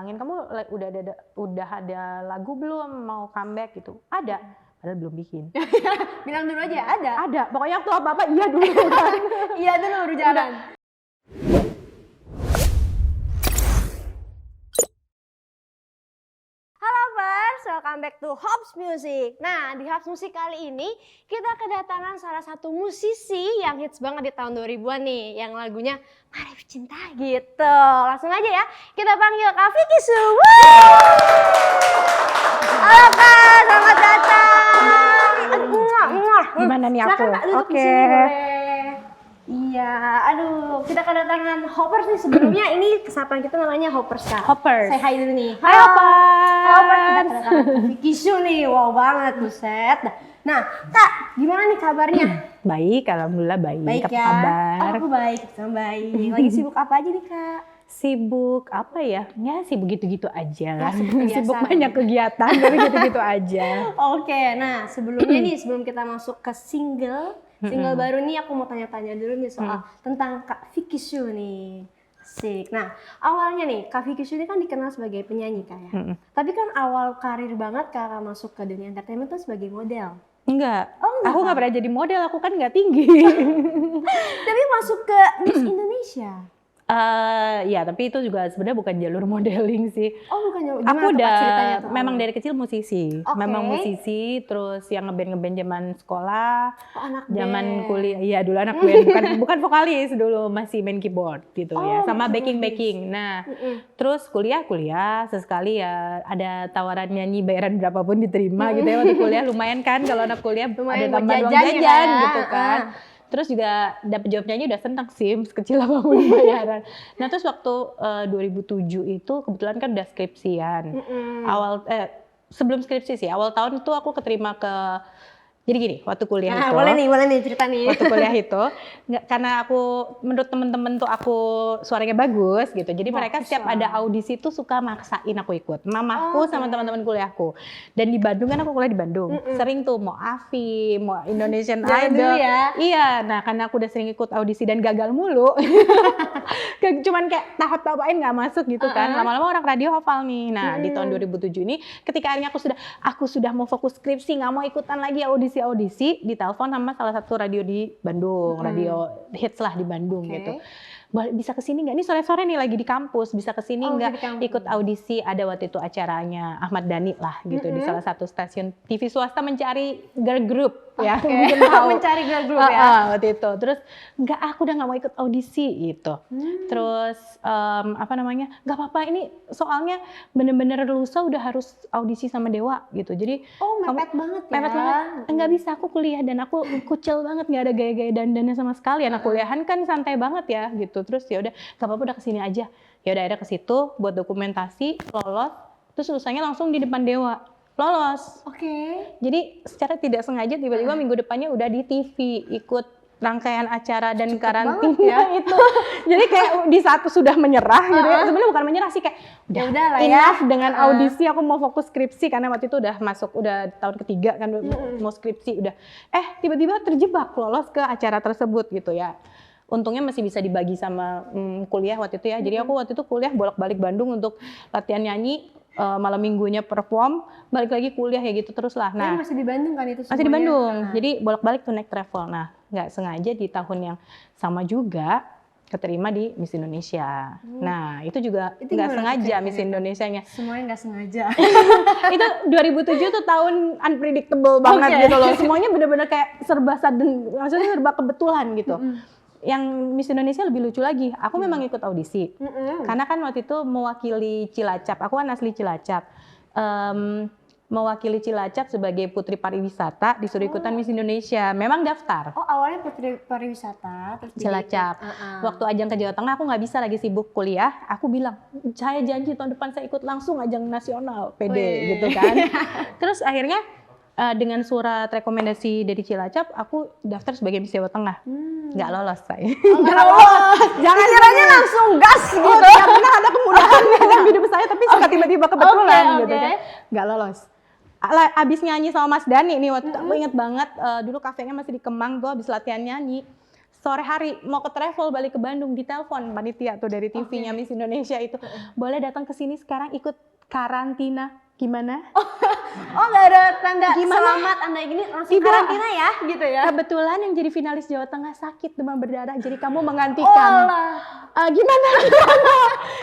dibilangin kamu udah ada lagu belum mau comeback gitu. Ada, padahal belum bikin. Bilang dulu aja, ada. Ada, pokoknya waktu apa iya dulu kan. Iya dulu baru jalan. Welcome back to Hops Music. Nah, di Hops Music kali ini kita kedatangan salah satu musisi yang hits banget di tahun 2000-an nih, yang lagunya Mari Bercinta gitu. Langsung aja ya, kita panggil Kak Vicky Su. Halo Kak, selamat datang. Gimana nih aku? Silakan Kak, duduk di sini boleh. Iya, aduh, kita kedatangan Hoppers nih. Sebelumnya ini kesapaan kita namanya Hoppers Kak. Hoppers. Say hi dulu nih. Hai Hoppers. Hoppers, kita kedatangan Vicky Su nih, wow banget buset. Nah, Kak, gimana nih kabarnya? Baik, alhamdulillah baik. Baik apa ya? kabar? Oh, aku baik, sama baik. Lagi sibuk apa aja nih Kak? Sibuk apa ya? Ya sibuk gitu-gitu aja lah. Sibuk biasa. Banyak kegiatan, tapi gitu-gitu aja. Oke, nah sebelumnya nih, sebelum kita masuk ke single baru nih, aku mau tanya-tanya dulu nih soal tentang Kak Vicky Su nih. Asik. Nah, awalnya nih Kak Vicky Su ini kan dikenal sebagai penyanyi Kak ya. Tapi kan awal karir banget Kakak masuk ke dunia entertainment tuh sebagai model. Enggak. Oh, enggak, aku nggak pernah jadi model, aku kan nggak tinggi. Tapi masuk ke Miss Indonesia. Ya, tapi itu juga sebenarnya bukan jalur modeling sih. Oh, bukan. Aku udah tuh, memang dari kecil musisi. Okay. Memang musisi, terus yang ngeband zaman sekolah, zaman band. kuliah. Iya, dulu anak band, bukan vokalis dulu, masih main keyboard gitu ya, sama baking. Nah, terus kuliah sesekali ya ada tawaran nyanyi, bayaran berapapun diterima gitu ya waktu kuliah. Lumayan kan kalau anak kuliah ada tambahan uang jajan gitu kan. Terus juga dapet job nyanyi udah seneng sih, sekecil apapun bayaran. Nah terus waktu 2007 itu kebetulan kan udah skripsian. Sebelum skripsi sih, awal tahun itu aku keterima ke, jadi gini, waktu kuliah itu. Boleh nih cerita nih. Waktu kuliah itu, karena menurut temen-temen tuh aku suaranya bagus gitu. Jadi mereka setiap ada audisi tuh suka maksain aku ikut. Mamaku sama teman-teman kuliahku. Dan di Bandung kan aku kuliah di Bandung. Sering tuh mau AFI, mau Indonesian Idol. Ya. Iya, nah karena aku udah sering ikut audisi dan gagal mulu. Cuman kayak tahap-tahapain nggak masuk gitu kan. Lama-lama orang radio hafal nih. Nah di tahun 2007 ini, ketika akhirnya aku sudah mau fokus skripsi, nggak mau ikutan lagi audisi, ditelepon sama salah satu radio di Bandung, radio hits lah di Bandung gitu. Bisa kesini nggak? Ini sore-sore nih lagi di kampus, bisa kesini nggak ikut audisi? Ada waktu itu acaranya Ahmad Dhani lah gitu di salah satu stasiun TV swasta mencari girl group ya. Mencari girl group ya. Waktu itu. Terus aku udah nggak mau ikut audisi gitu. Terus nggak apa-apa, ini soalnya bener-bener lusa udah harus audisi sama Dewa gitu. Jadi mepet banget ya. Mepet banget. Nggak bisa, aku kuliah dan aku kucel banget, nggak ada gaya-gaya dandannya sama sekali. Anak kuliahan kan santai banget ya gitu. Terus ya udah, nggak apa-apa, udah kesini aja. Ya udah, akhirnya ke situ buat dokumentasi, lolos. Terus lulusanya langsung di depan Dewa. Lolos. Jadi secara tidak sengaja tiba-tiba minggu depannya udah di TV ikut rangkaian acara dan karantina ya itu. Jadi kayak di saat sudah menyerah gitu ya. Sebenarnya bukan menyerah sih, kayak udah enough dengan audisi, aku mau fokus skripsi karena waktu itu udah tahun ketiga kan, mau skripsi udah. Tiba-tiba terjebak, lolos ke acara tersebut gitu ya. Untungnya masih bisa dibagi sama kuliah waktu itu ya. Jadi aku waktu itu kuliah bolak-balik Bandung untuk latihan nyanyi. Malam minggunya perform, balik lagi kuliah ya gitu terus lah. Nah, masih di Bandung kan itu semuanya? Masih di Bandung, jadi bolak-balik tuh naik travel. Nah, nggak sengaja di tahun yang sama juga keterima di Miss Indonesia. Nah, itu juga nggak sengaja Miss Indonesianya. Semuanya nggak sengaja. Itu 2007 tuh tahun unpredictable banget gitu loh. Semuanya bener-bener kayak serba sudden, maksudnya serba kebetulan gitu. Yang Miss Indonesia lebih lucu lagi, aku memang ikut audisi. Karena kan waktu itu mewakili Cilacap, aku kan asli Cilacap. Mewakili Cilacap sebagai putri pariwisata, disuruh ikutan Miss Indonesia. Memang daftar. Awalnya putri pariwisata, terus Cilacap. Waktu ajang ke Jawa Tengah aku nggak bisa, lagi sibuk kuliah. Aku bilang, saya janji tahun depan saya ikut langsung ajang nasional, pede gitu kan. Terus akhirnya dengan surat rekomendasi dari Cilacap, aku daftar sebagai Miss Jawa Tengah. Nggak lolos saya. Nggak lolos. Jangan kiranya langsung gas gitu. Ya pernah ada kemudahan dalam hidup saya, tapi suka tiba-tiba kebetulan gitu kan. Nggak lolos. Abis nyanyi sama Mas Dhani nih, waktu itu aku inget banget, dulu kafenya masih di Kemang tuh, abis latihan nyanyi. sore hari mau ke travel balik ke Bandung, ditelepon panitia tuh dari TV-nya Miss Indonesia itu, boleh datang ke sini sekarang ikut karantina. Gimana? Oh, nggak ada tanda Gimana? selamat Anda gini langsung Tidak. karantina ya gitu ya. Kebetulan yang jadi finalis Jawa Tengah sakit demam berdarah, jadi kamu menggantikan. Gimana?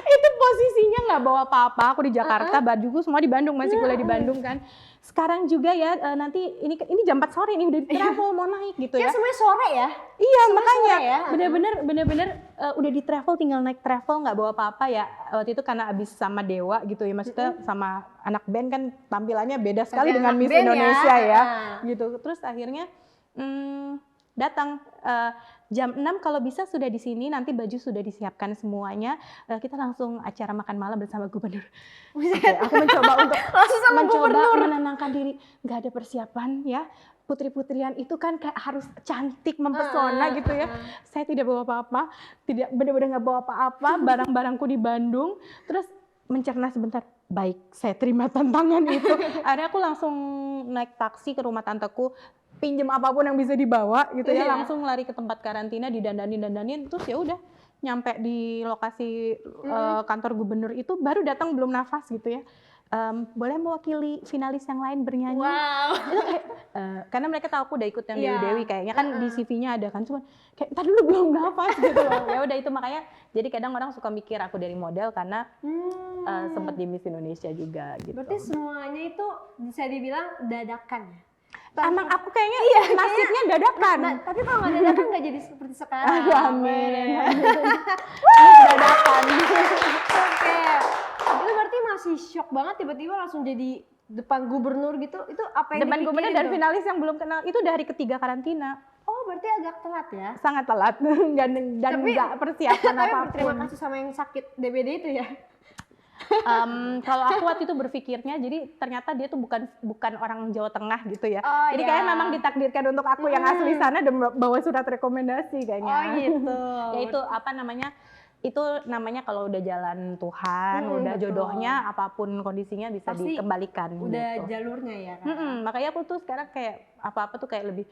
Itu posisinya nggak bawa apa-apa. Aku di Jakarta, bajuku semua di Bandung, masih kuliah di Bandung kan. Sekarang juga ya nanti ini jam 4 sore nih udah di travel mau naik gitu Ya ya. semuanya sore ya. Iya Semuanya makanya sore ya. bener-bener udah di travel, tinggal naik travel nggak bawa apa-apa ya. Waktu itu karena abis sama Dewa gitu ya, maksudnya sama anak band kan tampilannya beda sekali Tapi dengan anak Miss band Indonesia ya, Nah. gitu. Terus akhirnya datang jam 6 kalau bisa sudah di sini, nanti baju sudah disiapkan semuanya, kita langsung acara makan malam bersama gubernur. Oke, aku mencoba untuk Langsung sama gubernur. menenangkan diri, nggak ada persiapan ya. Putri-putrian itu kan kayak harus cantik, mempesona gitu ya. Saya tidak bawa apa-apa, tidak benar-benar nggak bawa apa-apa, barang-barangku di Bandung. Terus mencerna sebentar, baik saya terima tantangan itu. Akhirnya aku langsung naik taksi ke rumah tanteku, pinjem apapun yang bisa dibawa gitu ya, langsung lari ke tempat karantina, didandanin, terus ya udah nyampe di lokasi kantor gubernur itu, baru datang belum nafas gitu ya. Boleh mewakili finalis yang lain bernyanyi. Wow. Itu kayak, karena mereka tahu aku udah ikut yang Dewi-Dewi kayaknya kan di CV-nya ada kan, cuma kayak tadi dulu belum nafas gitu loh. Ya udah itu makanya jadi kadang orang suka mikir aku dari model karena sempat di Miss Indonesia juga gitu. Berarti semuanya itu bisa dibilang dadakan ya. Emang aku kayaknya nasibnya dadakan. Tapi kalau nggak dadakan nggak jadi seperti sekarang. Amin. Dadakan. Oke. Itu berarti masih shock banget tiba-tiba langsung jadi depan gubernur gitu. Itu apa yang Depan dipikirin gubernur dan tuh? finalis yang belum kenal itu dari ketiga karantina. Oh, berarti agak telat ya. Sangat telat dan nggak persiapan Tapi apapun. berterima kasih sama yang sakit DBD itu ya. Kalau aku waktu itu berpikirnya, jadi ternyata dia tuh bukan orang Jawa Tengah gitu ya. Oh, Jadi ya. kayak memang ditakdirkan untuk aku yang asli sana dan bawa surat rekomendasi kayaknya. Oh gitu. Ya itu apa namanya? Itu namanya kalau udah jalan Tuhan, udah betul. jodohnya, apapun kondisinya bisa Pasti dikembalikan. Udah gitu. jalurnya ya kan. Makanya aku tuh sekarang kayak apa-apa tuh kayak lebih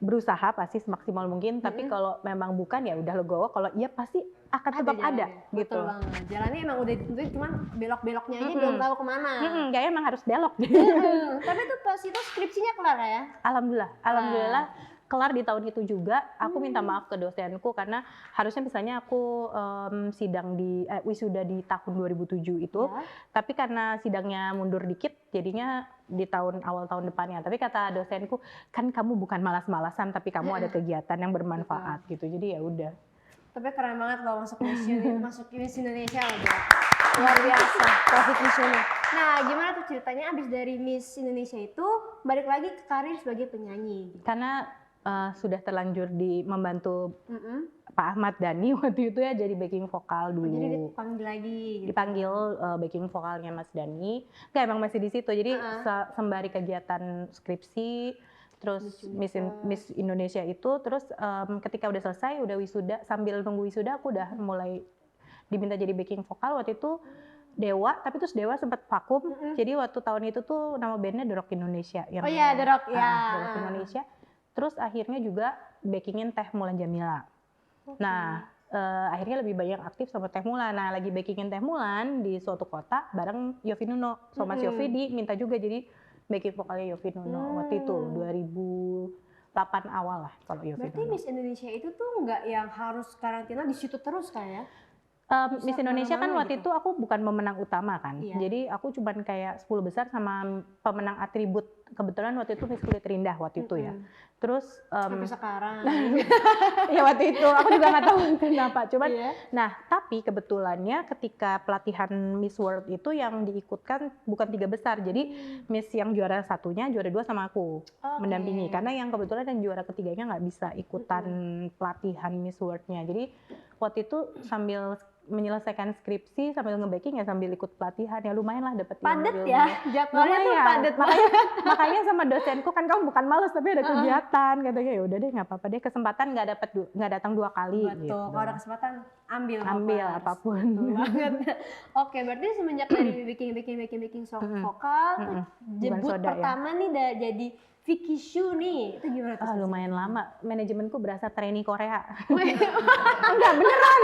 berusaha pasti semaksimal mungkin, tapi kalau memang bukan ya udah legowo, kalau iya pasti akan tetap ada jalannya. gitu. Betul banget. Jalannya emang udah ditentuin, cuman belok-beloknya aja belum tahu kemana. Kayaknya emang harus belok. Tapi tuh pas itu skripsinya kelar ya? Alhamdulillah kelar di tahun itu juga. Aku minta maaf ke dosenku karena harusnya misalnya aku sidang di wisuda di tahun 2007 itu, tapi karena sidangnya mundur dikit, jadinya di awal tahun depannya. Tapi kata dosenku, kan kamu bukan malas-malasan, tapi kamu ada kegiatan yang bermanfaat gitu. Jadi ya udah. Tapi keren banget loh masuk Miss Indonesia loh, Bro. Luar biasa, profit missionnya. Nah, gimana tuh ceritanya abis dari Miss Indonesia itu balik lagi ke karir sebagai penyanyi? Karena sudah terlanjur membantu Pak Ahmad Dhani waktu itu ya jadi backing vokal dulu. Jadi dipanggil lagi. Gitu. Dipanggil backing vokalnya Mas Dhani. Enggak, emang masih di situ. Jadi sembari kegiatan skripsi, terus Miss Indonesia itu, terus ketika udah selesai, udah wisuda, sambil nunggu wisuda aku udah mulai diminta jadi backing vokal. Waktu itu Dewa, tapi terus Dewa sempat vakum. Jadi waktu tahun itu tuh nama bandnya The Rock Indonesia. Oh iya, The Rock ya. The Rock Indonesia. Terus akhirnya juga backingin Teh Mulan Jamila. Nah, akhirnya lebih banyak aktif sama Teh Mulan. Nah, lagi backingin Teh Mulan di suatu kota bareng Yofi Nuno. So Mas Yofi minta juga jadi backing vokalnya Yofi Nuno. Waktu itu 2008 awal lah kalau Yofi Berarti Nuno. Miss Indonesia itu tuh nggak yang harus karantina di situ terus kayak? Miss Indonesia kan waktu itu aku bukan pemenang utama kan. Iya. Jadi aku cuman kayak 10 besar sama pemenang atribut. Kebetulan waktu itu Miss Kulit Rindah waktu itu ya. Terus Sampai sekarang. ya waktu itu aku juga nggak tahu kenapa. Cuman Iya. nah tapi kebetulannya ketika pelatihan Miss World itu yang diikutkan bukan 3 besar. Jadi Miss yang juara satunya, juara 2 sama aku mendampingi. Karena yang kebetulan yang juara ketiganya nggak bisa ikutan pelatihan Miss World-nya. Jadi waktu itu sambil menyelesaikan skripsi sambil nge-backing ya sambil ikut pelatihan ya lumayan lah dapat Padet ilmu. ya, jadwalnya tuh padet. Makanya sama dosenku kan kamu bukan malas tapi ada kegiatan katanya ya udah deh nggak apa-apa deh kesempatan nggak datang 2 kali. Betul, gitu. kalau ada kesempatan ambil apapun. Betul banget. Oke, berarti semenjak dari baking song vokal, debut Soda, pertama nih jadi Vicky Shu nih, itu gimana tuh? Lumayan lama, manajemenku berasa trainee Korea. Wih, Enggak, beneran.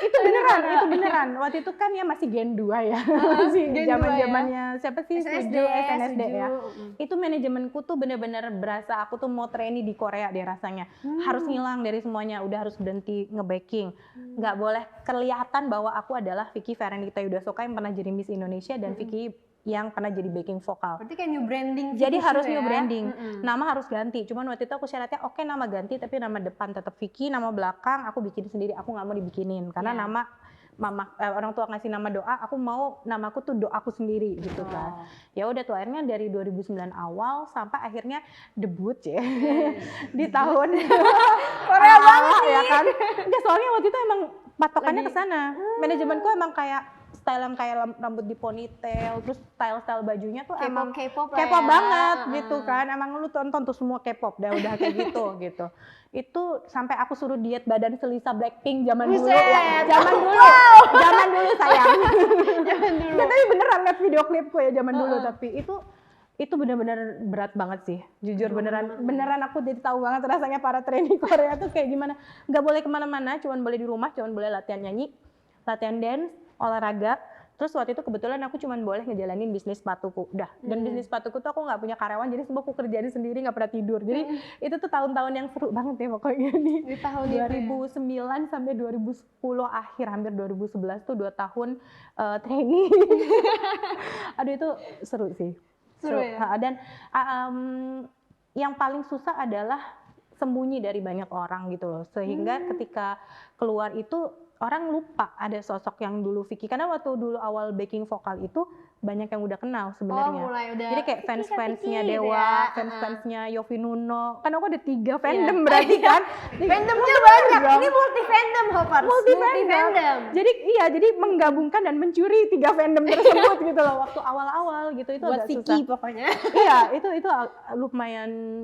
Itu beneran. Waktu itu kan ya masih Gen 2 ya. Masih Gen 2 zaman-zamannya siapa sih? SNSD, SNSD ya. Suju. Itu manajemenku tuh bener-bener berasa aku tuh mau trainee di Korea deh rasanya. Harus ngilang dari semuanya, udah harus berhenti nge-baking. Nggak boleh kelihatan bahwa aku adalah Vicky Ferenita Yudasoka yang pernah jadi Miss Indonesia dan Vicky yang pernah jadi backing vokal. Berarti kayak new branding. Jadi Vicky harus Shu new ya? branding. Nama harus ganti. Cuman waktu itu aku syaratnya oke nama ganti tapi nama depan tetap Vicky, nama belakang aku bikin sendiri. Aku nggak mau dibikinin karena Iya. nama orang tua ngasih nama doa, aku mau namaku tuh doaku sendiri gitu kan. Ya udah tuh akhirnya dari 2009 awal sampai akhirnya debut ya di tahun Korea banget ya kan. Enggak, soalnya waktu itu emang patokannya ke sana. Manajemenku emang kayak style yang kayak rambut di ponytail, terus style bajunya tuh emang K-pop lah K-pop ya. banget gitu kan. Emang lu tonton tuh semua K-pop udah kayak gitu gitu. Itu sampai aku suruh diet badan selisa Blackpink zaman dulu Buset. ya. Zaman dulu sayang. Jangan dulu. Nggak, tapi beneran liat video klipku ya zaman dulu, tapi itu benar-benar berat banget sih, jujur beneran aku jadi tahu banget rasanya para trainee Korea tuh kayak gimana. Nggak boleh kemana-mana, cuman boleh di rumah, cuman boleh latihan nyanyi, latihan dance, olahraga. Terus waktu itu kebetulan aku cuman boleh ngejalanin bisnis sepatuku, udah. Dan bisnis sepatuku tuh aku nggak punya karyawan, jadi semua aku kerjain sendiri, nggak pernah tidur. Jadi itu tuh tahun-tahun yang seru banget ya pokoknya nih. Di tahun itu 2009 sampai 2010 akhir, hampir 2011 tuh 2 tahun trainee. Aduh itu seru sih. Seru ya? Dan yang paling susah adalah sembunyi dari banyak orang gitu loh. Sehingga ketika keluar itu orang lupa ada sosok yang dulu Vicky. Karena waktu dulu awal backing vokal itu banyak yang udah kenal sebenarnya. mulai udah, Jadi kayak Vicky, fans-fansnya Vicky, gitu Dewa, ya. fans-fansnya Yofi Nuno. Kan aku ada 3 fandom berarti kan. Fandomnya banyak. Ini multi fandom, Hoppers. Multi fandom. Jadi menggabungkan dan mencuri 3 fandom tersebut gitu loh waktu awal-awal gitu. Itu Buat agak Vicky susah. pokoknya. Iya, itu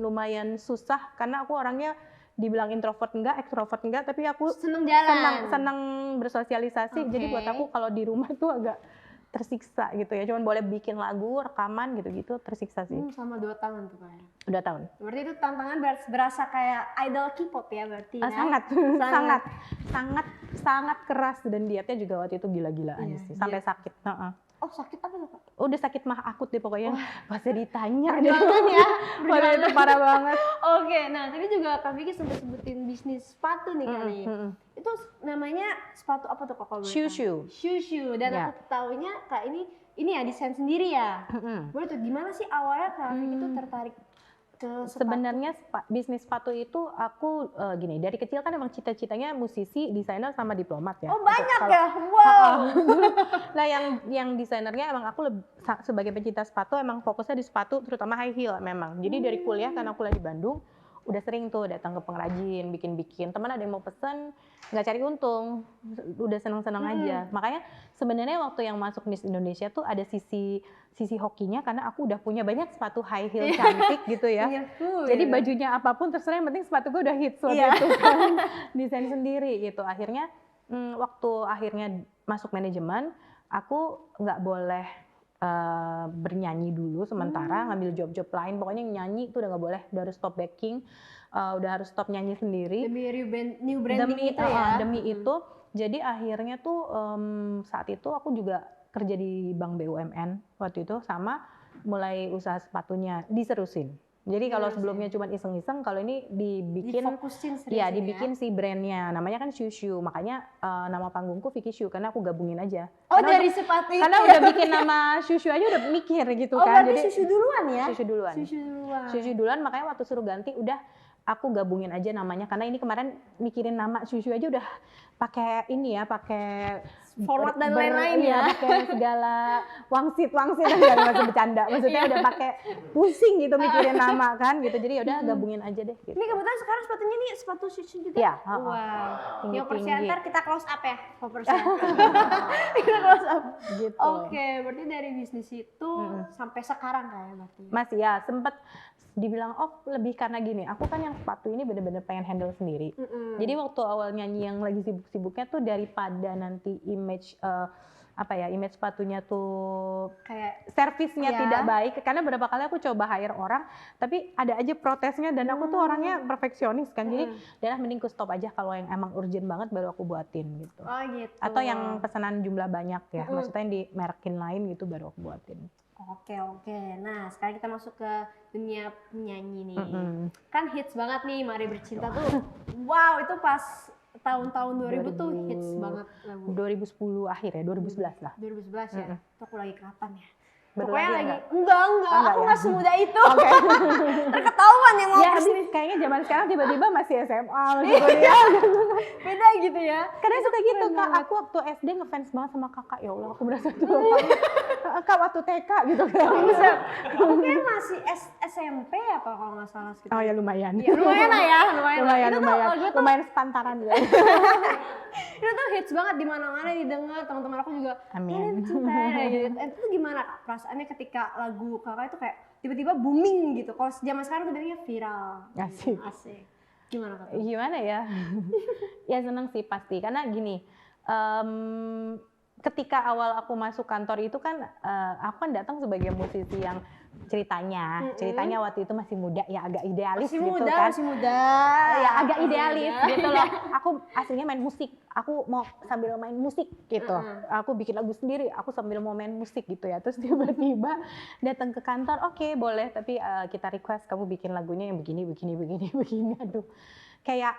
lumayan susah karena aku orangnya dibilang introvert enggak, extrovert enggak, tapi aku Seneng jalan. senang bersosialisasi. Jadi buat aku kalau di rumah tuh agak tersiksa gitu ya. Cuman boleh bikin lagu, rekaman gitu-gitu, tersiksa sih. Sama 2 tahun tuh kayak. Udah tahun. Berarti itu tantangan berasa kayak idol K-pop ya berarti ya? Sangat keras dan dietnya juga waktu itu gila-gilaan Iya, sih. Sampai sakit. Oh sakit apa tuh Kak? Udah sakit mah akut deh pokoknya. Gak usah ditanya. Perjuangan ya? Waktu itu parah banget. Oke, nah tadi juga Kak Vicky sempat sebutin bisnis sepatu nih kali. Itu namanya sepatu apa tuh Kak? Kalau boleh tahu? Shushu. Dan Ya. aku tahunya Kak ini ya desain sendiri ya. Boleh tuh gimana sih awalnya Kak Vicky tuh tertarik ke sepatu? Sebenarnya bisnis sepatu itu aku gini, dari kecil kan emang cita-citanya musisi, desainer sama diplomat ya. Oh banyak Kalau- ya? Wow. Nah yang desainernya emang aku sebagai pencinta sepatu emang fokusnya di sepatu terutama high heel memang. Jadi dari kuliah karena kuliah di Bandung udah sering tuh datang ke pengrajin, bikin-bikin. Teman ada yang mau pesen, nggak cari untung, udah seneng-seneng aja. Makanya sebenarnya waktu yang masuk Miss Indonesia tuh ada sisi hokinya karena aku udah punya banyak sepatu high heel cantik gitu ya. Iya, cool, Jadi ya. bajunya apapun terserah, yang penting sepatu gue udah hits waktu Iya. itu kan. Desain sendiri gitu. Akhirnya waktu akhirnya masuk manajemen, aku nggak boleh bernyanyi dulu sementara, ngambil job-job lain. Pokoknya nyanyi itu udah nggak boleh, udah harus stop backing, udah harus stop nyanyi sendiri. Demi new branding itu ya? Demi itu, jadi akhirnya tuh saat itu aku juga kerja di Bank BUMN waktu itu, sama mulai usaha sepatunya diserusin. Jadi kalau sebelumnya cuma iseng-iseng, kalau ini Difokusin serius ya ya? dibikin si brandnya, namanya kan Shushu, makanya nama panggungku Vicky Shu karena aku gabungin aja. Oh Karena dari sepatu itu? karena udah bikin nama Shushu aja udah mikir gitu Oh kan. berarti Shushu duluan ya? Shushu duluan. Shushu duluan, makanya waktu suruh ganti udah aku gabungin aja namanya karena ini kemarin mikirin nama Shushu aja udah pakai ini ya, pakai Format dan lain-lain ya? pakai segala wangsit dan masih bercanda. Maksudnya udah pakai pusing gitu mikirin nama kan gitu. Jadi udah gabungin aja deh gitu. Ini kebetulan sekarang sepatunya nih sepatu Shushu juga? Iya, Wow. Tinggi-tinggi. Hoppers ya, ntar kita close up ya, Hoppers ya. Kita close up. Gitu. Oke, berarti dari bisnis itu sampai sekarang kayak berarti. Masih ya, sempet dibilang lebih karena gini, aku kan yang sepatu ini bener-bener pengen handle sendiri. Jadi waktu awal nyanyi yang lagi sibuk-sibuknya tuh daripada nanti image apa ya, image sepatunya tuh Kayak servisnya Iya. tidak baik, karena beberapa kali aku coba hire orang tapi ada aja protesnya dan aku tuh orangnya perfeksionis kan, jadi udah mending ku stop aja kalau yang emang urgent banget baru aku buatin gitu. oh gitu. Atau yang pesanan jumlah banyak ya, maksudnya yang di merekin lain gitu baru aku buatin. Oke. Nah, sekarang kita masuk ke dunia penyanyi nih. Mm-mm. Kan hits banget nih Mari Bercinta tuh. Wow, itu pas tahun-tahun 2000 tuh hits banget lagu. 2010 akhir ya, 2011 lah. 2011 ya. Itu aku lagi kapan ya? Baru Pokoknya lagi lagi enggak? enggak, Enggak aku ya? nggak semuda itu. Oke. Terketahuan yang Ya ngomong habis nih. kayaknya zaman sekarang tiba-tiba masih SMA, masih kuliah. Beda gitu ya. Kadang suka gitu kak, aku waktu SD ngefans banget sama kakak, ya Allah aku berasa tua banget. Kak waktu TK gitu kan. Buset. Aku kayaknya masih SMP apa kalau nggak salah sekitar. Oh ya lumayan. Ya, lumayan lah ya, lumayan. Lumayan, Itu tuh lumayan. lagu tuh Lumayan sepantaran ya. itu tuh hits banget di mana-mana didengar, teman-teman aku juga Amin. "Ini cinta ya," gitu. Itu tuh gimana Kak, perasaannya ketika lagu kakak itu kayak tiba-tiba booming gitu. Kalau zaman sekarang tuh bilangnya viral. Asik. Asik. Gimana Kak? Gimana ya? Ya seneng sih pasti, karena gini, ketika awal aku masuk kantor itu kan, aku kan datang sebagai musisi yang ceritanya waktu itu masih muda ya, agak idealis Masih gitu muda, kan. masih muda. Ya agak idealis muda. gitu loh. Aku aslinya main musik, aku mau sambil main musik gitu. Aku bikin lagu sendiri, aku sambil mau main musik gitu ya. Terus tiba-tiba datang ke kantor, oke boleh, tapi kita request kamu bikin lagunya yang begini. Aduh, kayak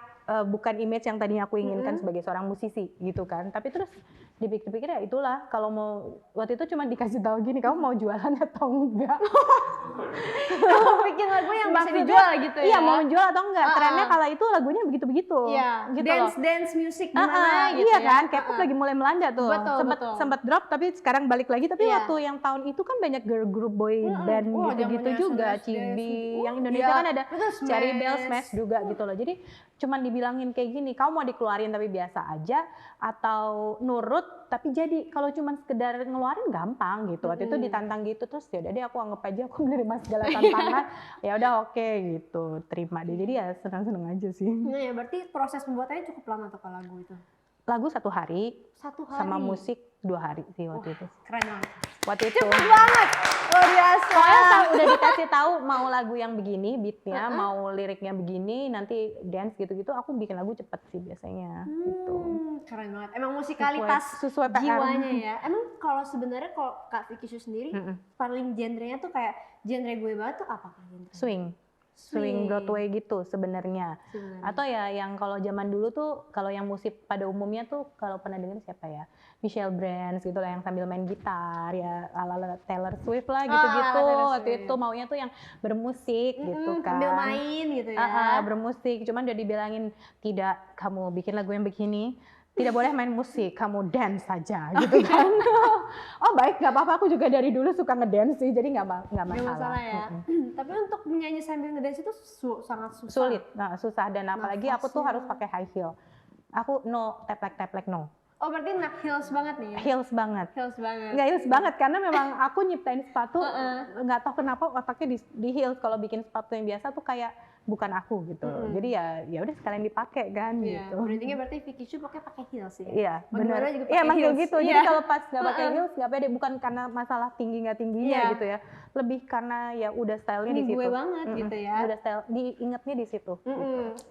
bukan image yang tadinya aku inginkan sebagai seorang musisi gitu kan. Tapi terus dipikir-pikir ya itulah, kalau mau waktu itu cuma dikasih tahu gini, kamu mau jualan atau enggak? Bikin lagu yang bisa Maksudnya, dijual gitu ya. Iya, mau jual atau enggak? Trennya kala itu lagunya begitu-begitu. Iya, Gitu loh. dance music gimana gitu iya ya. kan, K-pop lagi mulai melanda tuh. Betul. Sempat drop tapi sekarang balik lagi. Tapi Iya. waktu yang tahun itu kan banyak girl group boy band Wah, gitu-gitu zamannya juga, SNSD, Cibi. Yang iya. Indonesia kan ada Betul, Smash. Cherry Bell, Smash juga gitu loh. Jadi cuman dibilangin kayak gini, kamu mau dikeluarin tapi biasa aja atau nurut tapi jadi. Kalau cuman sekedar ngeluarin gampang gitu. Waktu itu ditantang gitu, terus ya udah deh aku anggap aja aku menerima segala tantangan. Ya udah oke gitu, terima deh. Jadi ya senang-senang aja sih. Nah ya berarti proses pembuatannya cukup lama tuh kalau lagu itu. Lagu 1 hari, 1 hari. sama musik 2 hari sih waktu itu. Keren banget. Waktu itu. Cepet banget. Luar biasa. Soalnya udah dikasih tahu mau lagu yang begini, beatnya, mau liriknya begini, nanti dance gitu-gitu. Aku bikin lagu cepet sih biasanya. Gitu. Keren banget. Emang musikalitas Sesuai PR. jiwanya ya. Emang kalau sebenarnya kalau Kak Vicky Shu sendiri paling genrenya tuh kayak genre gue banget tuh apa Kak genre? Swing Broadway gitu sebenarnya. Sebenarnya. Atau ya yang kalau zaman dulu tuh, kalau yang musik pada umumnya tuh kalau pernah denger siapa ya? Michelle Branch gitu lah, yang sambil main gitar ya, ala-ala Taylor Swift lah gitu-gitu. Taylor Waktu Swift. itu maunya tuh yang bermusik gitu kan. Sambil main gitu ya. Bermusik, cuman udah dibilangin tidak, kamu bikin lagu yang begini tidak boleh main musik, kamu dance saja gitu kan. Oh baik, nggak apa-apa, aku juga dari dulu suka ngedance sih, jadi nggak Gak masalah. masalah ya. Tapi untuk menyanyi sambil ngedance itu sangat susah. Sulit, susah, dan apalagi aku tuh Nafasnya. harus pakai high heel. Aku no teplek no, Oh berarti heels banget nih ya? heels banget. Heels banget. Nggak heels banget karena memang aku nyiptain sepatu, nggak tahu kenapa otaknya di heels. Kalau bikin sepatu yang biasa tuh kayak bukan aku gitu. Jadi ya udah sekalian dipakai kan Iya, gitu. berarti Vicky Shu pakai heels ya? Iya, benar. Bagaimana juga Iya, pakai masih heels. gitu. Iya. Jadi kalau pas nggak pakai heels nggak pede, bukan karena masalah tinggi nggak tingginya Iya. gitu ya. Lebih karena ya udah stylenya Ini di situ. gue banget gitu ya. Udah style, diingetnya di situ.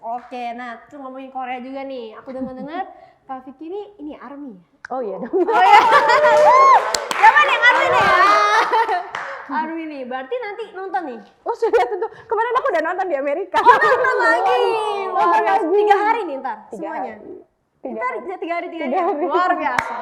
Oke, nah tuh ngomongin Korea juga nih. Aku dengar Kak Vicky ini ARMY ya? Oh iya dong. Oh ya. Siapa nih yang ARMY nih? ARMY nih, berarti nanti nonton nih. Oh sudah tentu. Kemarin aku udah nonton di Amerika. Nonton lagi. Luar biasa. lagi. 3 hari nih ntar 3 semuanya. hari. Ntar 3 hari. Tiga hari. Luar biasa.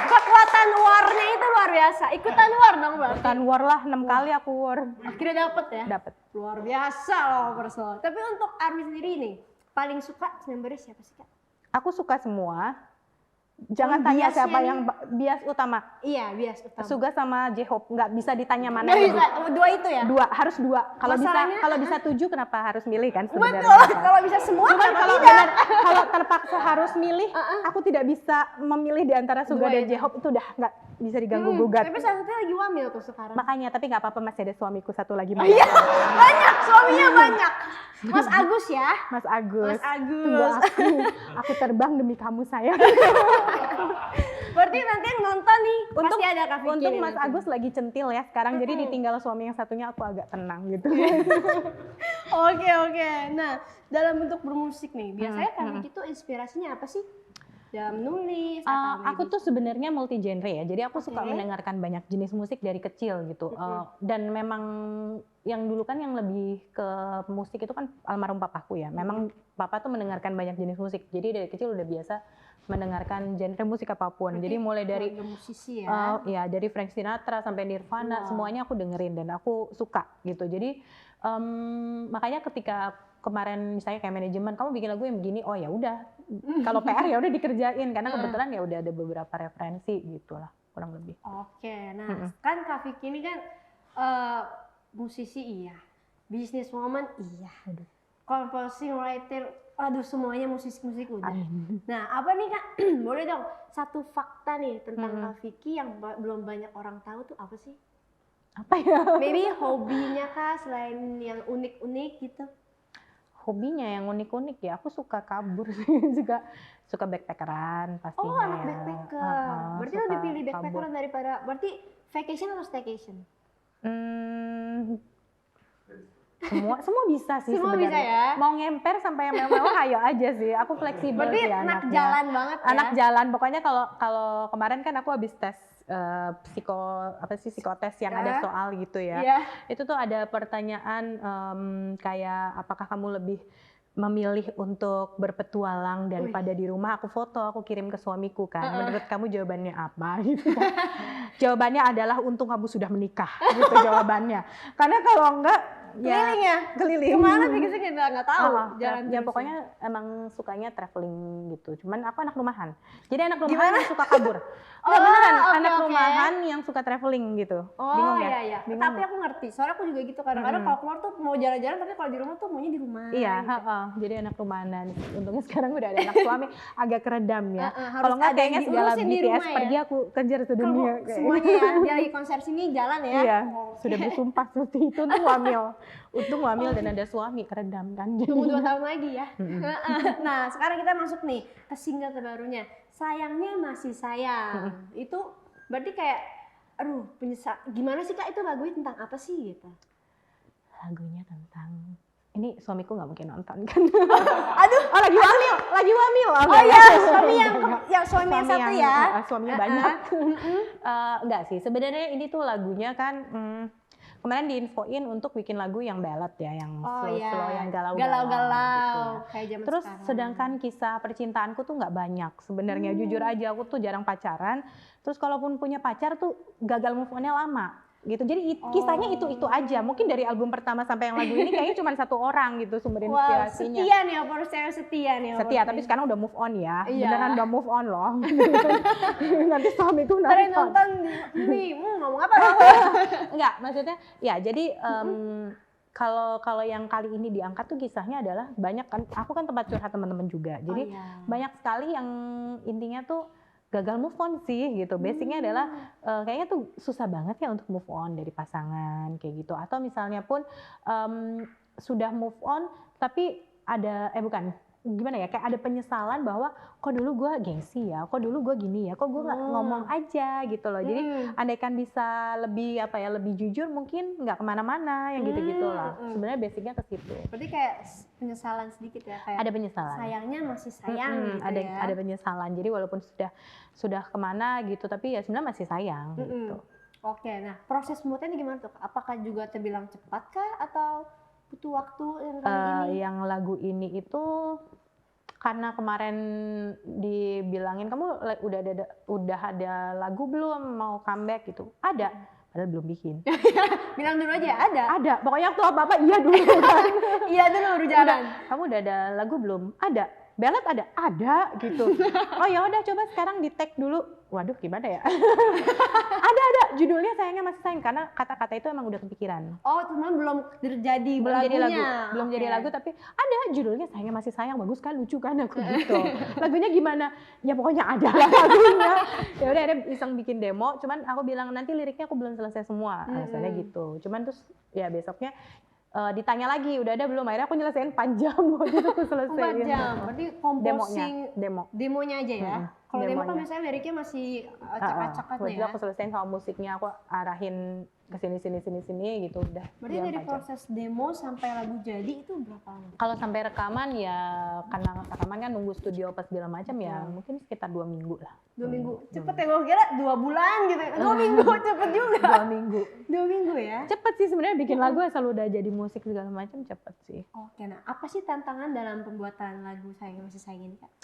Kekuatan warnya itu luar biasa. Ikutan war dong berarti. Kan war lah, 6 kali aku war. Akhirnya dapet ya. Dapet. Luar biasa loh personal. Tapi untuk ARMY sendiri nih, paling suka membernya siapa sih Kak? Aku suka semua. Jangan Oh, tanya biasnya siapa nih. yang bias utama. Iya, bias utama. Suga sama J-Hope, nggak bisa ditanya mana Nggak yang bisa, lebih. dua itu ya? Harus dua. Masalahnya- Kalau bisa 7 kenapa harus milih kan sebenarnya? Betul, kalau bisa semua Cuman kenapa kalau tidak? benar, kalau terpaksa harus milih, aku tidak bisa memilih di antara Suga Dua dan itu. J-Hope, itu udah nggak bisa diganggu gugat. Tapi salah satunya lagi wamil tuh sekarang. Makanya, tapi nggak apa-apa, masih ada suamiku satu lagi. Iya, banyak, suaminya banyak. Mas Agus ya? Mas Agus. Mas Agus. Tunggu aku terbang demi kamu sayang. Berarti nanti yang nonton nih Untung, pasti ada Kak Vicky untung nih Mas nanti. Agus lagi centil ya sekarang, jadi ditinggal suami yang satunya aku agak tenang gitu. Oke. Nah, dalam bentuk bermusik nih, biasanya Kak Vicky tuh inspirasinya apa sih? Dalam nulis atau Aku tuh sebenarnya multi genre ya, jadi aku suka Oke. mendengarkan banyak jenis musik dari kecil gitu. Dan memang yang dulu kan yang lebih ke musik itu kan almarhum papaku ya. Memang papa tuh mendengarkan banyak jenis musik, jadi dari kecil udah biasa mendengarkan genre musik apapun. Jadi mulai dari keluarga musisi ya. ya dari Frank Sinatra sampai Nirvana, semuanya aku dengerin dan aku suka gitu. Jadi makanya ketika kemarin misalnya kayak manajemen, kamu bikin lagu yang begini, oh ya udah, kalau PR ya udah dikerjain karena kebetulan ya udah ada beberapa referensi gitulah kurang lebih. Oke, nah kan Kak Vicky ini kan musisi iya, businesswoman iya, composing writer, aduh semuanya musik udah. Nah apa nih Kak, boleh dong satu fakta nih tentang Kak Vicky yang belum banyak orang tahu tuh apa sih? Apa ya? Maybe hobinya Kak selain yang unik-unik gitu. Hobinya yang unik-unik ya, aku suka kabur sih, suka backpackeran pastinya. Oh anak ya. backpacker, berarti Suka lebih pilih kabur. backpackeran daripada, berarti vacation atau staycation? Semua bisa sih Semua sebenarnya. bisa ya? Mau ngemper sampai yang mewah ayo aja sih. Aku fleksibel Berarti sih anak anaknya. jalan banget ya? Anak jalan. Pokoknya kalau kemarin kan aku habis tes psikotes yang ada soal gitu ya. Iya. Itu tuh ada pertanyaan kayak apakah kamu lebih memilih untuk berpetualang daripada di rumah. Aku foto, aku kirim ke suamiku kan. Menurut kamu jawabannya apa? Gitu kan. Jawabannya adalah untung kamu sudah menikah. Gitu jawabannya. Karena kalau enggak Keliling ya? Keliling. Kemana pikir kita nggak tahu jalan ya terus pokoknya emang sukanya traveling gitu. Cuman aku anak rumahan. Jadi anak rumahan yang suka kabur. Nggak, beneran, anak rumahan yang suka traveling gitu. Bingung ya? Iya. Bingung Tapi nggak? aku ngerti. Soalnya aku juga gitu. Kadang-kadang kalau keluar tuh mau jalan-jalan, tapi kalau di rumah tuh maunya di rumah. Iya, gitu. jadi anak rumahan. Untungnya sekarang udah ada anak suami, agak keredam ya. Harus Kalau nggak ada yang kayaknya segala diurusin di BTS rumah ya. pergi aku kejar Kalau sedunia. semuanya ya, dia lagi konser sini jalan ya. Iya, Oke. sudah bersumpah seperti itu. Untung wamil dan ada suami keredam kan. Tunggu 2 tahun lagi ya. Nah, sekarang kita masuk nih ke single terbarunya. Sayangnya Masih Sayang. Itu berarti kayak, aduh, gimana sih Kak itu lagunya tentang apa sih gitu? Lagunya tentang ini suamiku nggak mungkin nonton kan? Aduh, lagi wamil. Oh iya, suami yang satu ya. Suaminya banyak. Enggak sih, sebenarnya ini tuh lagunya kan kemarin diinfoin untuk bikin lagu yang ballad ya, yang slow, yang galau-galau gitu. Kayak zaman Terus sekarang. sedangkan kisah percintaanku tuh nggak banyak sebenarnya. Jujur aja aku tuh jarang pacaran. Terus kalaupun punya pacar tuh gagal move on-nya lama gitu. Jadi kisahnya itu aja. Mungkin dari album pertama sampai yang lagu ini kayaknya cuma satu orang gitu sumber inspirasinya. Setia nih, setia nih. Setia, tapi sekarang udah move on ya. Iya. Beneran udah move on loh. Nanti suamiku nonton nih, ngomong apa dong? Enggak, maksudnya ya jadi kalau yang kali ini diangkat tuh kisahnya adalah banyak kan, aku kan tempat curhat teman-teman juga. Jadi banyak sekali yang intinya tuh gagal move on sih gitu. Basicnya adalah kayaknya tuh susah banget ya untuk move on dari pasangan kayak gitu. Atau misalnya pun sudah move on tapi ada gimana ya, kayak ada penyesalan bahwa kok dulu gue gengsi ya, kok dulu gue gini ya, kok gue nggak ngomong aja gitu loh. Jadi andaikan bisa lebih lebih jujur mungkin nggak kemana-mana yang gitu-gitu lah. Sebenarnya basicnya ke situ. Berarti kayak penyesalan sedikit ya, kayak ada penyesalan. Sayangnya masih sayang gitu ada penyesalan. Jadi walaupun sudah kemana gitu, tapi ya sebenarnya masih sayang gitu. Oke, nah proses moodnya ini gimana tuh? Apakah juga terbilang cepat kah atau butuh waktu yang kali ini? Yang lagu ini itu karena kemarin dibilangin kamu udah ada lagu belum mau comeback gitu. Ada, padahal belum bikin. Bilang dulu aja ada. Ada, pokoknya waktu apa iya dulu kan. Iya dulu baru jalan. Kamu udah ada lagu belum? Ada. Ballad ada gitu. Oh ya udah coba sekarang di tag dulu. Waduh gimana ya? ada judulnya Sayangnya Masih Sayang karena kata-kata itu emang udah kepikiran. Oh cuman belum jadi belum jadi lagu tapi ada judulnya Sayangnya Masih Sayang, bagus kan, lucu kan aku gitu. Lagunya gimana? Ya pokoknya ada lah lagunya. Ya udah ada iseng bikin demo, cuman aku bilang nanti liriknya aku belum selesai semua. Alasannya gitu. Cuman terus ya besoknya ditanya lagi, udah ada belum? Akhirnya aku nyelesain 4 jam waktu itu aku selesai. 4 jam, berarti composing demonya demonya aja ya? Kalau demo kan demonya. biasanya liriknya masih acak-acakan Waktu itu ya. aku selesaiin sama musiknya, aku arahin ke sini gitu udah. Berarti jam dari 4 jam. proses demo sampai lagu jadi itu berapa lama? Kalau sampai rekaman ya, karena rekaman kan nunggu studio apa segala macam ya, mungkin sekitar 2 minggu lah. 2 minggu. Cepet ya, gue kira 2 bulan gitu. 2 minggu cepet juga. 2 minggu. 2 minggu ya. Cepet sih sebenarnya bikin lagu asal udah jadi musik segala macam cepet sih. Oke, nah apa sih tantangan dalam pembuatan lagu Sayang Masih Sayang ini Kak?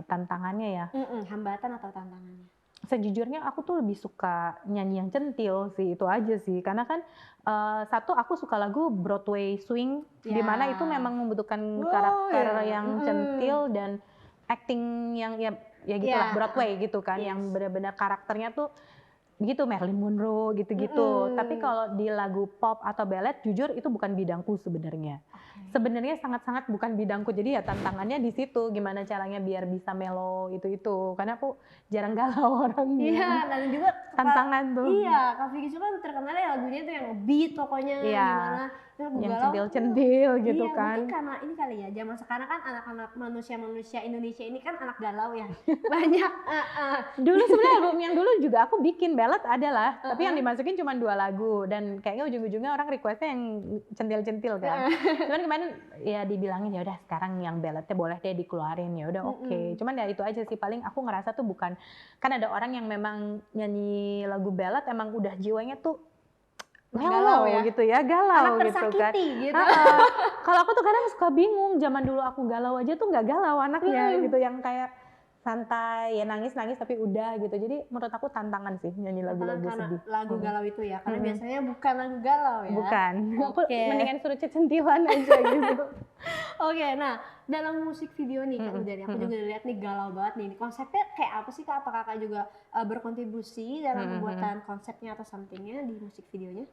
Tantangannya ya, Hambatan atau tantangannya? sejujurnya aku tuh lebih suka nyanyi yang centil sih, itu aja sih. Karena kan satu aku suka lagu Broadway swing, di mana itu memang membutuhkan karakter yang centil dan acting yang ya gitulah Broadway gitu kan, yang benar-benar karakternya tuh begitu, Marilyn Monroe gitu-gitu. Tapi kalau di lagu pop atau ballad, jujur itu bukan bidangku sebenarnya. Sebenarnya sangat-sangat bukan bidangku. Jadi ya tantangannya di situ, gimana caranya biar bisa melo itu. Karena aku jarang galau orangnya. Iya, dan juga tantangan tuh. Iya, Kak Vicky itu kan terkenalnya lagunya tuh yang beat pokoknya gimana. Yang centil-centil gitu iya, kan. Mungkin karena ini kali ya, zaman sekarang kan anak-anak manusia Indonesia ini kan anak galau ya. Banyak. Dulu sebenarnya album yang dulu juga aku bikin ballad adalah, tapi yang dimasukin cuma 2 lagu dan kayaknya ujung-ujungnya orang requestnya yang centil-centil kan. Cuman kemarin ya dibilangin ya udah sekarang yang balladnya boleh deh dikeluarin, ya udah oke. Cuman ya itu aja sih, paling aku ngerasa tuh bukan, kan ada orang yang memang nyanyi lagu ballad emang udah jiwanya tuh galau ya gitu ya, galau anak gitu kan. Gitu. Kalau aku tuh kadang suka bingung, zaman dulu aku galau aja tuh nggak galau anaknya gitu, yang kayak santai ya, nangis-nangis tapi udah gitu. Jadi menurut aku tantangan sih nyanyi lagu-lagu sedih. Lagu galau itu ya, karena biasanya bukan lagu galau ya. Bukan, aku mendingan suruh centilan aja gitu. Oke, nah dalam musik video nih Kak Udari, aku juga lihat nih galau banget nih. Konsepnya kayak apa sih Kak? Apa Kakak juga berkontribusi dalam pembuatan konsepnya atau somethingnya di musik videonya?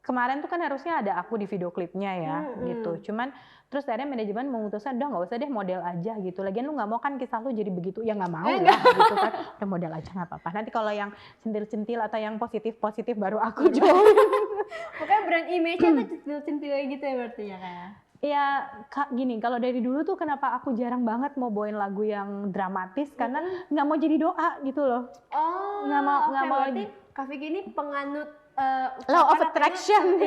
Kemarin tuh kan harusnya ada aku di video klipnya ya gitu. Cuman terus akhirnya manajemen memutuskan udah nggak usah deh, model aja gitu. Lagian lu nggak mau kan kisah lu jadi begitu, ya nggak mau lah gitu kan. Udah model aja nggak apa-apa. Nanti kalau yang centil-centil atau yang positif-positif baru aku join. Pokoknya brand image-nya tuh centil-centil gitu ya berarti ya Kak? Ya Kak, gini, kalau dari dulu tuh kenapa aku jarang banget mau bawain lagu yang dramatis, karena nggak mau jadi doa gitu loh. Oh, nggak mau berarti Kak Vicky ini penganut law of attraction.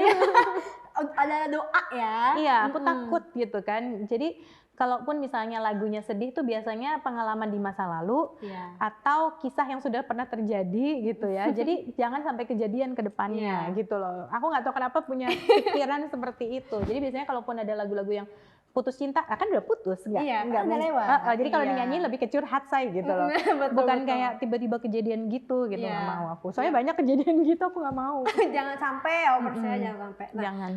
Ada doa ya. Iya, aku takut gitu kan. Jadi kalaupun misalnya lagunya sedih tuh biasanya pengalaman di masa lalu atau kisah yang sudah pernah terjadi gitu ya. Jadi jangan sampai kejadian ke depannya gitu loh. Aku nggak tahu kenapa punya pikiran seperti itu. Jadi biasanya kalaupun ada lagu-lagu yang putus cinta, kan udah putus, nggak udah lewat. Jadi kalau dinyanyiin lebih ke curhat say gitu loh. Bukan kayak tiba-tiba kejadian gitu nggak mau aku. Soalnya banyak kejadian gitu, aku nggak mau. Jangan sampai, saya jangan sampai. Nah, jangan.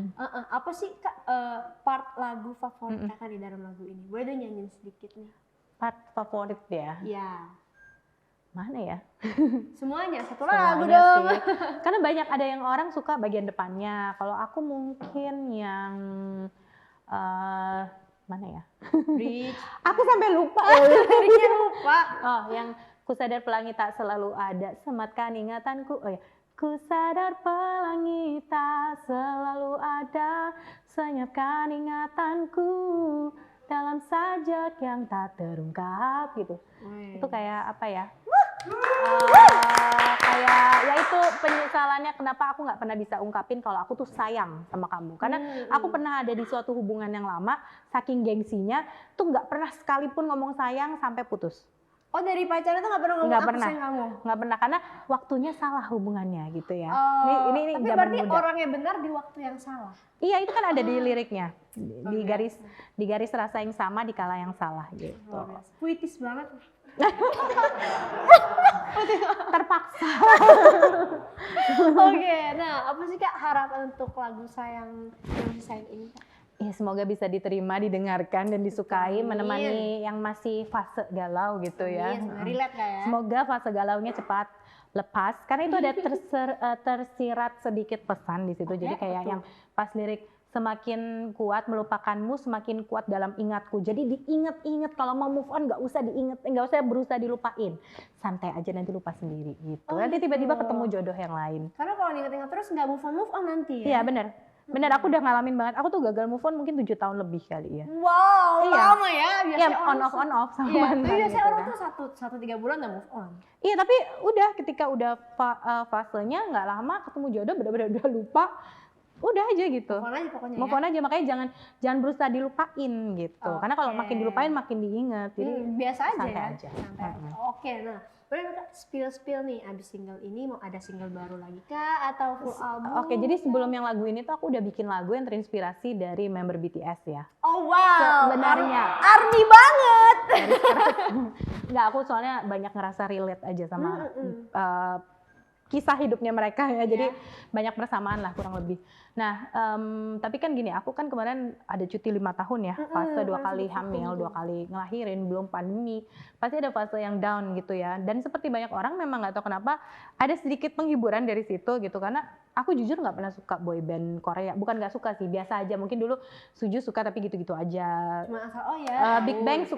Apa sih Kak part lagu favorit Kakak di dalam lagu ini? Boleh dong nyanyiin sedikit nih. Part favorit ya? Iya. Mana ya? Semuanya, satu lagu dong. Sih. Karena banyak, ada yang orang suka bagian depannya. Kalau aku mungkin yang mana ya? Bridge. Aku sampai lupa. Liriknya lupa. Oh, yang ku sadar pelangi tak selalu ada, sematkan ingatanku. Oh ya. Ku sadar pelangi tak selalu ada, senyapkan ingatanku dalam sajak yang tak terungkap gitu. Itu kayak apa ya? Kayak ya itu penyesalannya kenapa aku nggak pernah bisa ungkapin kalau aku tuh sayang sama kamu, karena aku pernah ada di suatu hubungan yang lama, saking gengsinya tuh nggak pernah sekalipun ngomong sayang sampai putus. Oh, dari pacarnya tuh nggak pernah ngomong aku sayang kamu? Nggak pernah, karena waktunya salah hubungannya gitu ya. Ini tapi zaman berarti muda. Orangnya benar di waktu yang salah. Iya, itu kan ada di liriknya, di garis rasa yang sama di kala yang salah gitu. Puitis banget. Terpaksa. Oke, nah apa sih Kak harapan untuk lagu Sayang Masih Sayang ini Kak? Ya, semoga bisa diterima, didengarkan dan disukai, menemani yang masih fase galau gitu ya. Relate Kak ya. Semoga fase galaunya cepat lepas, karena itu ada tersirat sedikit pesan di situ. Jadi kayak yang pas lirik, semakin kuat melupakanmu, semakin kuat dalam ingatku. Jadi diinget-inget, kalau mau move on nggak usah diinget, nggak usah berusaha dilupain. Santai aja, nanti lupa sendiri gitu. Nanti tiba-tiba ketemu jodoh yang lain. Karena kalau diinget-inget terus nggak move on nanti ya? Iya benar. Bener, aku udah ngalamin banget. Aku tuh gagal move on mungkin 7 tahun lebih kali ya. Wow, Iya. lama ya. Iya, on off sama Iya, mantan tapi biasanya gitu orang kan. tuh satu 3 bulan udah move on. Iya, tapi udah ketika udah fasenya nggak lama ketemu jodoh bener-bener udah lupa, udah aja gitu. Move on aja pokoknya Move on aja, makanya jangan berusaha dilupain gitu. Karena kalau Oke. makin dilupain makin diinget. Jadi Biasa aja santai ya. aja. Santai. Oke, nah boleh Kak spill nih abis single ini mau ada single baru lagi kah atau full album? Oke, jadi sebelum yang lagu ini tuh aku udah bikin lagu yang terinspirasi dari member BTS ya. Oh wow, Sebenarnya. ARMY banget. Nggak, aku soalnya banyak ngerasa relate aja sama kisah hidupnya mereka ya, jadi banyak persamaan lah kurang lebih. Nah, tapi kan gini, aku kan kemarin ada cuti 5 tahun ya, fase 2 kali hamil, 2 kali ngelahirin, belum pandemi, pasti ada fase yang down gitu ya. Dan seperti banyak orang memang nggak tahu kenapa ada sedikit penghiburan dari situ gitu, karena aku jujur nggak pernah suka boy band Korea, bukan nggak suka sih, biasa aja. Mungkin dulu Suju suka tapi gitu-gitu aja. Cuma asal Big Bang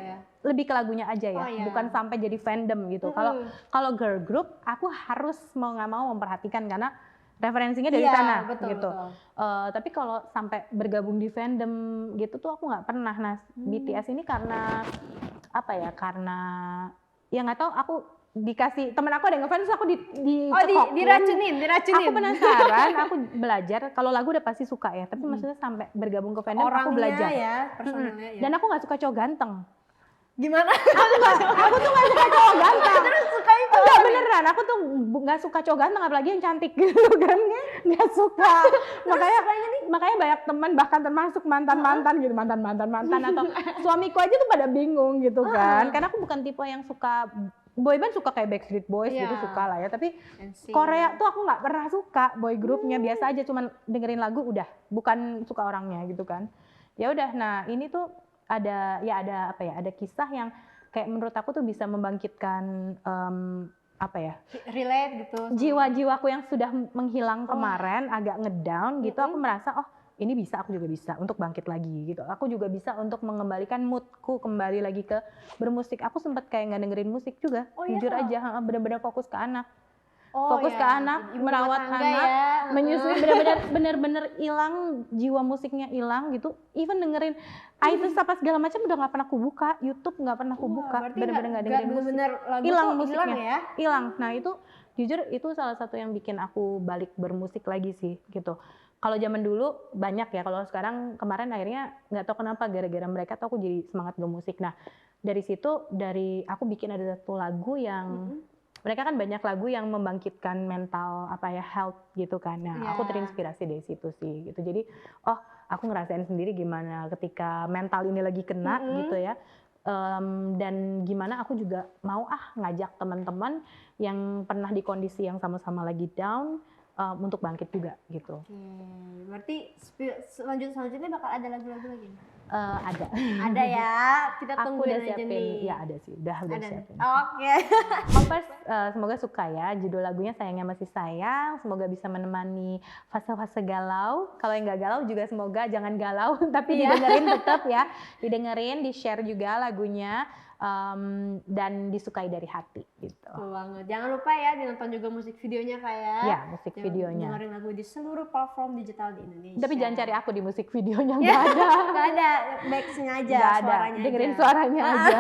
lebih ke lagunya aja ya, bukan sampai jadi fandom gitu. Kalau girl group, aku harus mau nggak mau memperhatikan karena referensinya dari sana gitu. Tapi kalau sampai bergabung di fandom gitu tuh aku nggak pernah. Nah, BTS ini karena apa ya? Karena ya nggak tahu, aku dikasih temen aku ada yang ngefans, aku diracunin. Aku penasaran, aku belajar. Kalau lagu udah pasti suka ya, tapi maksudnya sampai bergabung ke fandom aku belajar. Ya, personalnya ya. Dan aku nggak suka cowok ganteng. Gimana? Aku tuh nggak suka cowok ganteng. Terus suka itu? Enggak, beneran, aku tuh nggak suka cowok ganteng, apalagi yang cantik gitu kan. Nggak suka. Makanya banyak teman, bahkan termasuk mantan-mantan gitu, mantan atau suamiku aja tuh pada bingung gitu kan. Karena aku bukan tipe yang suka boyband, suka kayak Backstreet Boys gitu suka lah ya, tapi Korea tuh aku nggak pernah suka boy groupnya, biasa aja cuman dengerin lagu udah, bukan suka orangnya gitu kan. Ya udah, nah ini tuh ada kisah yang kayak menurut aku tuh bisa membangkitkan relate gitu. Jiwa-jiwaku yang sudah menghilang kemarin, agak ngedown gitu, aku merasa ini bisa, aku juga bisa untuk bangkit lagi gitu. Aku juga bisa untuk mengembalikan moodku kembali lagi ke bermusik. Aku sempat kayak nggak dengerin musik juga, jujur aja, bener-bener fokus ke anak. Fokus ke anak, merawat anak, menyusui, bener-bener hilang, jiwa musiknya hilang gitu. Even dengerin iTunes apa segala macam udah nggak pernah aku buka, YouTube nggak pernah aku buka, bener-bener nggak dengerin musik, hilang musiknya, hilang. Nah itu jujur itu salah satu yang bikin aku balik bermusik lagi sih gitu. Kalau zaman dulu banyak ya, kalau sekarang kemarin akhirnya nggak tahu kenapa gara-gara mereka tuh aku jadi semangat bermusik. Nah dari situ, aku bikin ada satu lagu yang mereka kan banyak lagu yang membangkitkan mental health gitu kan. Nah aku terinspirasi dari situ sih gitu. Jadi aku ngerasain sendiri gimana ketika mental ini lagi kena gitu ya. Dan gimana aku juga mau ngajak teman-teman yang pernah di kondisi yang sama-sama lagi down untuk bangkit juga gitu. Berarti selanjutnya bakal ada lagu-lagu lagi? Ada. Ada ya, kita tungguin aja nih. Ya ada sih, udah siapin. Oke. Hoppers, semoga suka ya. Judul lagunya Sayangnya Masih Sayang. Semoga bisa menemani fase-fase galau. Kalau yang nggak galau juga semoga jangan galau, tapi didengerin tetap ya. Didengerin, di-share juga lagunya. Dan disukai dari hati gitu. Betul banget. Jangan lupa ya dinonton juga musik videonya kayak. Ya, musik videonya. Dengerin lagu di seluruh platform digital di Indonesia. Tapi jangan cari aku di musik videonya, nggak ada. Nggak ada, backsnya aja, suaranya dengerin suaranya aja.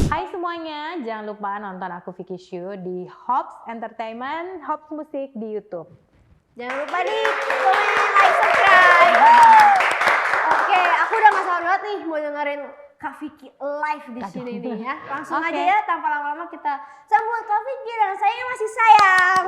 Hai semuanya, jangan lupa nonton aku Vicky Shu di Hops Entertainment, Hops Musik di YouTube. Jangan lupa di komen, like, subscribe. Oke, aku udah gak sabar banget nih mau dengerin Kak Vicky live di sini nih ya. Langsung aja ya, tanpa lama-lama kita sambut Kak Vicky dan Sayangnya Masih Sayang.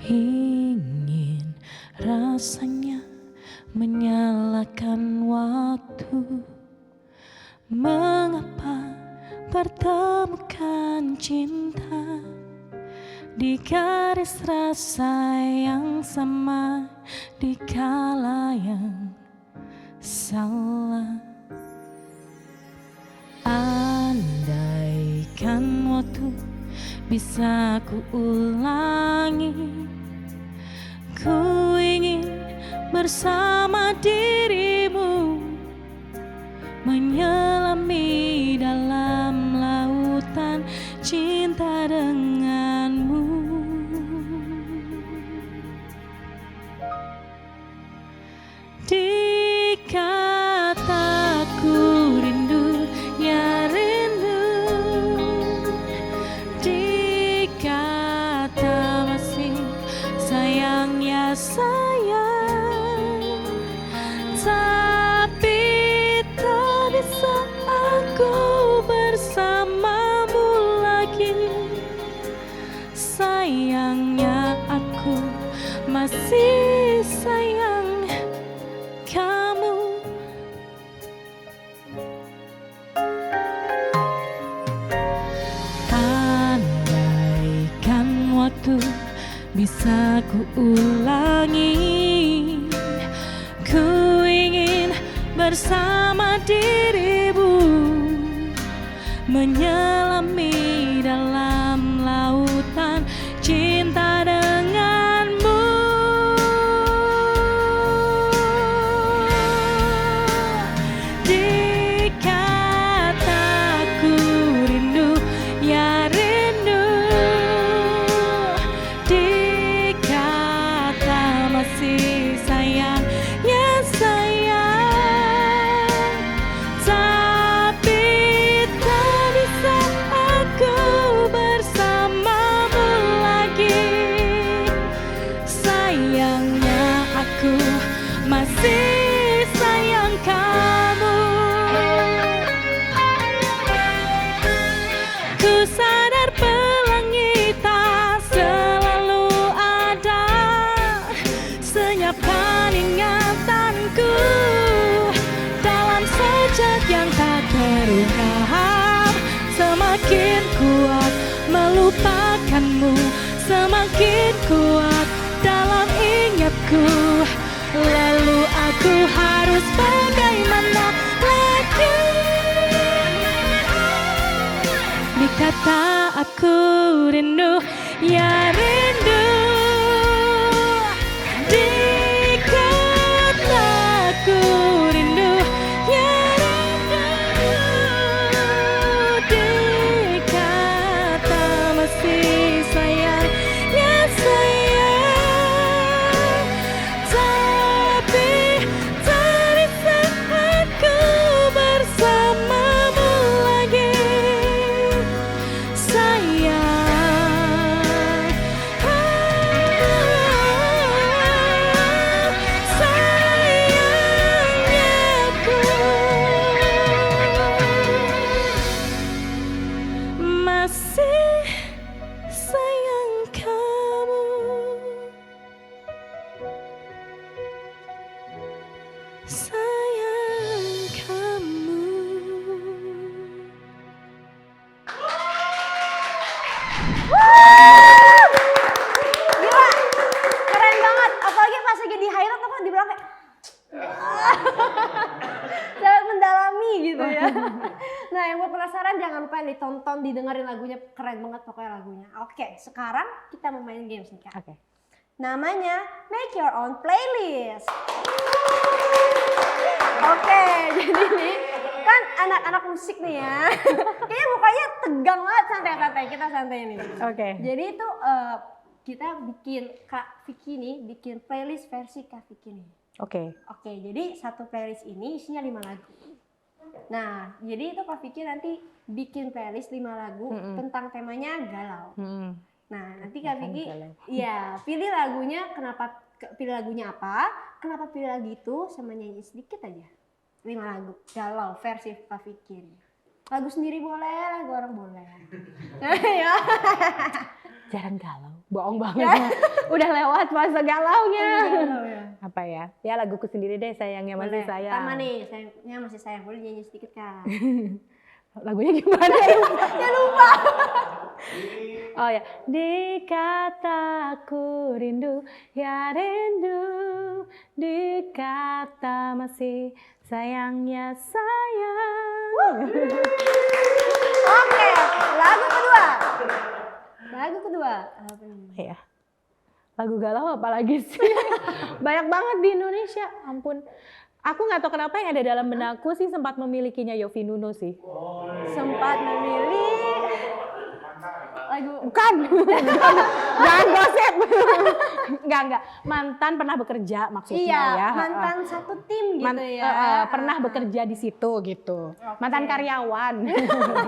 Ingin rasanya menyalakan waktu, mengapa pertemukan cinta di garis rasa yang sama, di kala yang salah. Andaikan waktu bisa ku ulangi, Ku ingin bersama dirimu, menyelami dalam lautan cinta denganmu. Di kataku rindu, ya rindu. Di kata masih sayang, ya sayang. Tapi tak bisa aku bersamamu lagi. Sayangnya aku masih sayang kamu. Andaikan waktu bisa ku ulangi, ku ingin bersama dirimu, menyelami dalam lautan cinta denganmu. Di kataku rindu, ya rindu. Di kata masih sayang, ya sayang. Tapi tak bisa aku bersamamu lagi. Sayangnya aku masih sayang kamu. Ku sadar pelangi tak selalu ada, senyapkan ingatanku dalam sejak yang tak terungkap. Semakin kuat melupakanmu, semakin kuat dalam ingatku. Lalu aku harus bagaimana lagi? Di kata aku rindu, ya rindu. Di kata aku rindu, ya rindu. Di kata masih sayang, ya sayang. Tapi tak bisa aku bersamamu lagi. Sayang, sayangnya aku masih sayang kamu. Sayang kamu. Gila, keren banget. Apalagi pas lagi di highlight aku di belakang sangat mendalami gitu ya. Nah, yang buat penasaran jangan lupa ditonton, didengerin lagunya, keren banget pokoknya lagunya. Oke, sekarang kita mau main games nih Kak. Oke. Namanya Make Your Own Playlist. Oke, jadi nih kan anak-anak musik nih ya. Kayaknya mukanya tegang banget, santai-santai. Kita santai nih. Oke. Jadi itu kita bikin Kak Vicky nih, bikin playlist versi Kak Vicky nih. Oke. Oke, jadi satu playlist ini isinya 5 lagu. Nah, jadi itu Kak Vicky nanti bikin playlist 5 lagu tentang temanya galau. Nah, nanti Kak Vicky, iya, pilih lagunya, pilih lagunya apa, kenapa pilih lagu itu, sama nyanyi sedikit aja. 5 lagu galau versi Kak Vicky. Lagu sendiri boleh, lagu orang boleh. Ya. Jarang galau, bohong banget. Udah lewat masa galaunya. Apa ya? Ya laguku sendiri deh, sayangnya masih Boleh. sayang. Pertama nih, sayangnya masih sayang, boleh nyanyi sedikit Kak. Lagunya gimana ya? Ya lupa. Oh ya, di kataku rindu, ya rindu. Di kata masih sayangnya sayang. Oke, lagu kedua. Lagu kedua. Apa namanya? Ya. Lagu galau apalagi sih? Banyak banget di Indonesia, ampun. Aku nggak tahu kenapa yang ada dalam benakku sih sempat memilikinya Yovie Nuno sih. Sempat memilih lagu Bukan, jangan gosip. Enggak. Mantan pernah bekerja maksudnya iya, ya. mantan satu tim gitu ya. Pernah bekerja di situ gitu. Mantan karyawan.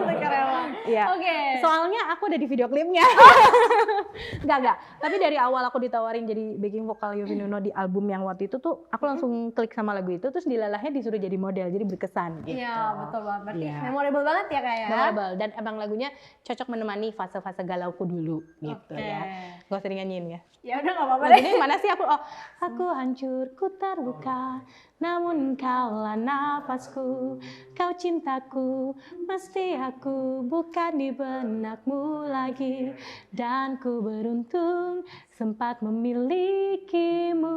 Karyawan. Iya. Oke. Soalnya aku ada di video klipnya. Enggak. Tapi dari awal aku ditawarin jadi backing vokal Yovie Nuno di album yang waktu itu tuh, aku langsung klik sama lagu itu, terus dilalahnya disuruh jadi model, jadi berkesan gitu. Iya, betul banget. Berarti Iya. memorable banget ya Kak ya. Memorable, dan emang lagunya cocok menemani fase-fase galauku dulu gitu Oke. ya. Gak sering nyanyiin ya. Ya udah nggak apa-apa deh. Lagunya yang mana sih aku hancur, ku terluka, namun kaulah nafasku, kau cintaku, mesti aku bukan di benakmu lagi, dan ku beruntung sempat memilikimu.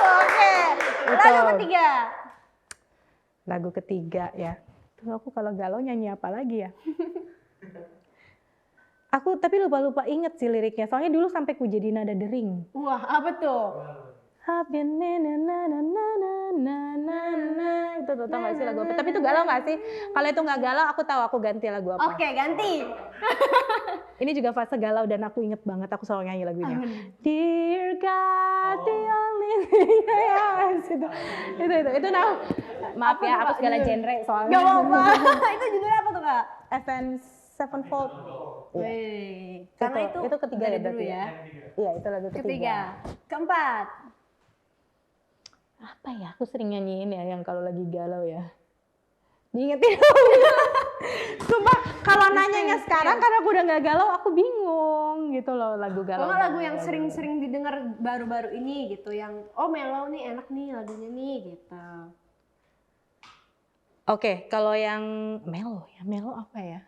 Oke. Lagu ketiga. Lagu ketiga ya. Tuh aku kalau galau nyanyi apa lagi ya? Aku tapi lupa inget sih liriknya. Soalnya dulu sampai ku jadi nada dering. Wah, apa tuh? Itu tau gak sih lagu apa? Tapi itu galau gak sih? Kalau itu gak galau aku tahu aku ganti lagu apa. Oke, ganti. Ini juga fase galau dan aku inget banget aku selalu nyanyi lagunya. Dear God, the only thing I ask. Itu nah. Maaf Apa ya, tuh, aku Kak? segala genre soalnya. Gak apa-apa. Itu judulnya apa tuh Kak? Avenged Sevenfold. Wih, karena itu ketiga dari ya dulu berarti ya. Iya, itu lagu ketiga. Ketiga. Keempat. Apa ya? Aku sering nyanyiin ya yang kalau lagi galau ya. Diingetin. Sumpah, kalau nanyanya sekarang karena aku udah gak galau, aku bingung gitu loh lagu galau. Kalau nggak lagu yang sering-sering didengar baru-baru ini gitu, yang mellow nih enak nih lagunya nih gitu. Oke, kalau yang mellow apa ya?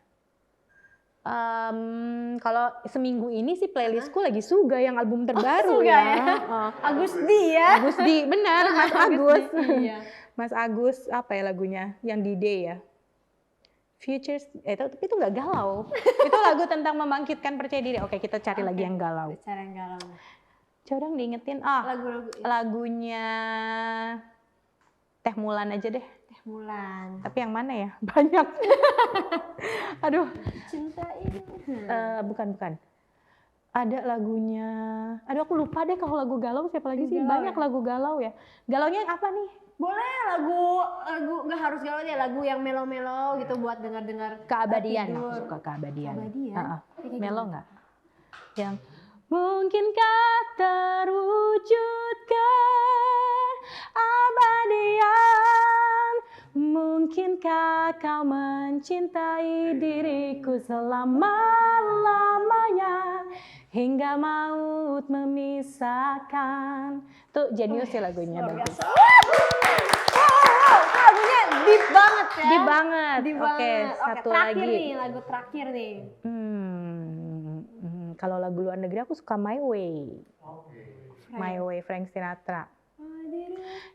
Kalau seminggu ini sih playlistku lagi Suga yang album terbaru Suga ya. Agus Di ya. Agus Di, benar, Mas Agus. Iya. Mas Agus apa ya lagunya? Yang di Day ya. Futures, tapi itu nggak galau. Itu lagu tentang membangkitkan percaya diri. Oke, kita cari lagi yang galau. Cara yang galau. Coba dong diingetin. Lagu-lagu Lagunya Teh Mulan aja deh. Teh Mulan. Tapi yang mana ya? Banyak. Aduh. Cinta ini. Bukan. Ada lagunya. Aduh, aku lupa deh kalau lagu galau siapa lagi sih? Galau Banyak ya? lagu galau ya. Galaunya apa nih? Boleh lagu nggak harus galau deh, lagu yang melo-melo gitu buat dengar-dengar Keabadian. tidur. Aku suka keabadian. Keabadian? Kayak Melo gimana? nggak? Yang mungkinkah terwujudkan abadian? Mungkinkah kau mencintai diriku selama-lamanya hingga maut memisahkan? Tuh jenius sih lagunya, bagus. Lagunya deep banget ya. Deep banget. Deep Oke, banget. satu terakhir lagi. nih, lagu terakhir nih. Kalau lagu luar negeri aku suka My Way. My Way, Frank Sinatra.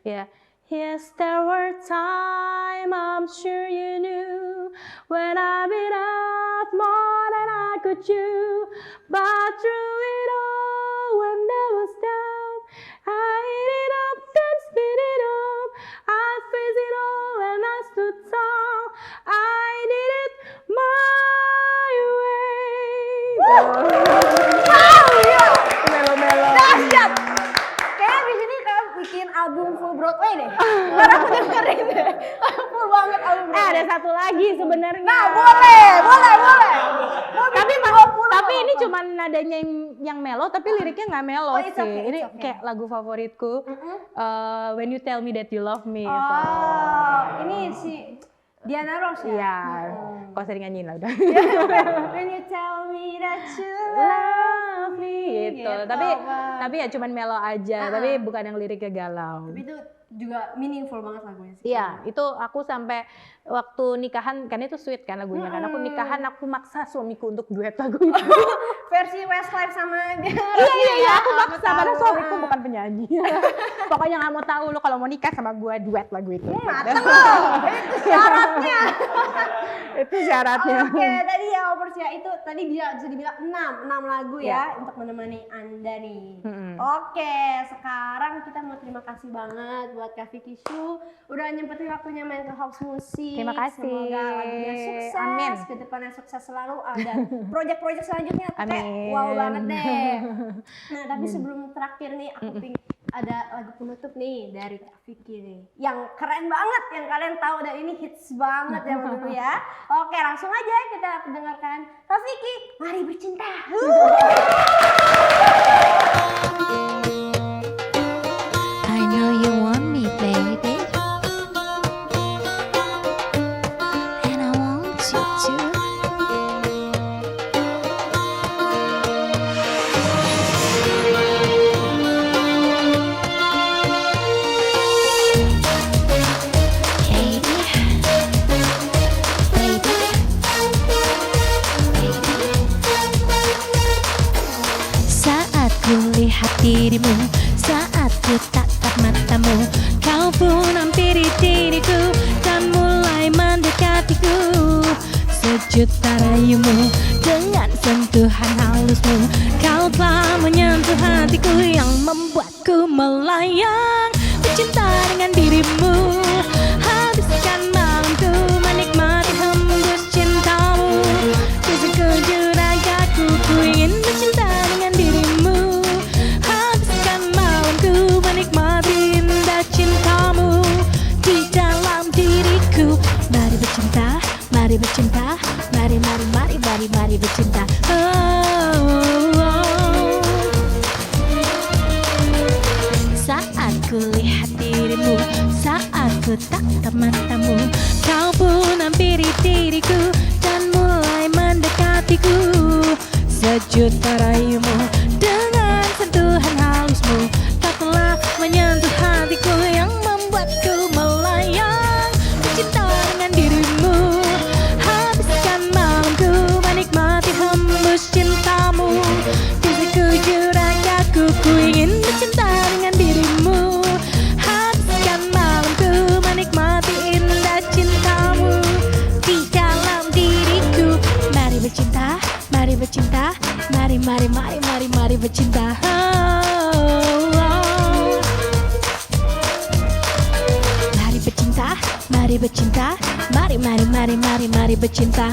Ya. Yes, there were times I'm sure you knew when I bit off more than I could chew, but through it all, when there was doubt, I ate it up, then spit it up. I faced it all and I stood tall. I did it my way. Melo-melo. Dahsyat. Kayaknya di sini kayak bikin album full Broadway deh. Ntar aku dengerin deh. Full banget album Broadway. Ada satu lagi sebenarnya. Nah, boleh. Tapi ini cuma nadanya yang melo, tapi liriknya nggak melo Oh, it's sih. okay, Ini it's okay. kayak lagu favoritku. When You Tell Me That You Love Me. gitu. Oh, ini si Diana Ross ya? Iya. Kok sering nyanyiin lah udah. When you tell me that you Love me gitu. Gitu, Tapi ya cuman melo aja. Tapi bukan yang liriknya galau. Tapi itu juga meaningful banget lagunya sih. Iya, itu aku sampai waktu nikahan, kan itu sweet kan lagunya kan. Aku nikahan aku maksa suamiku untuk duet lagu itu. Versi Westlife sama dia. Iya, aku maksa pada suamiku bukan penyanyi. Pokoknya nggak mau tahu lu kalau mau nikah sama gue duet lagu itu. Mateng loh, itu syaratnya. Itu syaratnya. Oke, tadi ya lovers ya, itu tadi bisa dibilang 6 lagu ya untuk menemani Anda nih. Oke, sekarang kita mau terima kasih banget buat Kak Vicky Shu udah nyempetin waktunya main ke House Musik. Terima kasih. Semoga lagunya sukses, Amin. kedepannya sukses selalu, ada project-project selanjutnya kayak Amin. wow banget deh. Nah, tapi sebelum terakhir nih aku pingin ada lagu penutup nih dari Kak Vicky nih yang keren banget, yang kalian tahu dan ini hits banget ya dulu ya. Oke, langsung aja kita dengarkan Kak Vicky, Mari Bercinta. I know you want me, baby, and I want you too. Saat ku lihat dirimu, saat ku tatap matamu, kau pun hampiri diriku dan mulai mendekatiku. Sejuta rayumu dengan sentuhan halusmu, kau telah menyentuh hatiku yang membuatku melayang bercinta dengan dirimu. Habiskan malamku menikmati hembus cintamu. Di sekujur ragaku ku ingin bercinta dengan dirimu. Habiskan malamku menikmati indah cintamu di dalam diriku. Mari bercinta, mari bercinta, mari mari mari mari mari bercinta. Saat ku lihat dirimu, saat ku tatap matamu, kau pun hampiri diriku dan mulai mendekatiku. Sejuta rayumu dengan sentuhan halusmu, kau telah menyentuh hatiku yang membuatku melayang bercinta dengan dirimu. Habiskan malamku menikmati hembus cintamu. Di sekujur ragaku ku ingin bercinta dengan dirimu. Habiskan malamku menikmati indah cintamu di dalam diriku. Mari bercinta, mari bercinta, mari mari mari mari mari bercinta. Mari bercinta, mari bercinta, mari mari mari mari mari bercinta.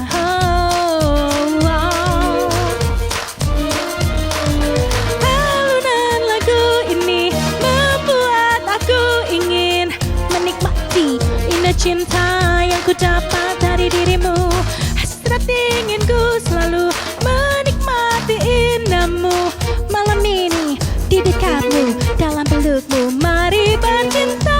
Alunan lagu ini membuat aku ingin menikmati indah cinta yang ku dapat dari dirimu. Hasrat inginku selalu menikmati indahmu. Malam ini di dekatmu, dalam pelukmu, mari bercinta.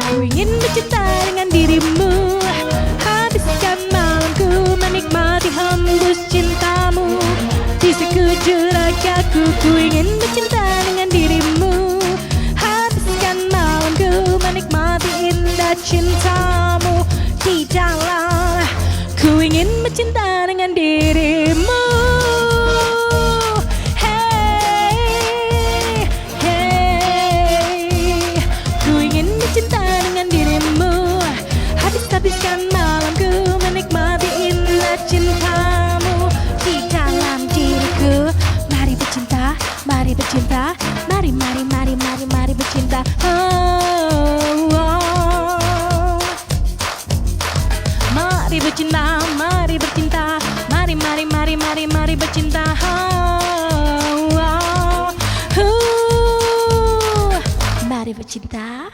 Ku ingin bercinta dengan dirimu. Habiskan malamku menikmati hembus cintamu. Di sekujur ragaku ku ingin bercinta dengan dirimu. Habiskan malamku menikmati indah cintamu di dalam. Ku ingin bercinta dengan dirimu. Hey, hey, ku ingin bercinta dengan dirimu. Habiskan malamku menikmati indah cintamu di dalam diriku. Mari bercinta, mari bercinta, mari mari mari mari mari bercinta. Mari bercinta, mari bercinta, mari mari mari mari mari bercinta. Mari bercinta.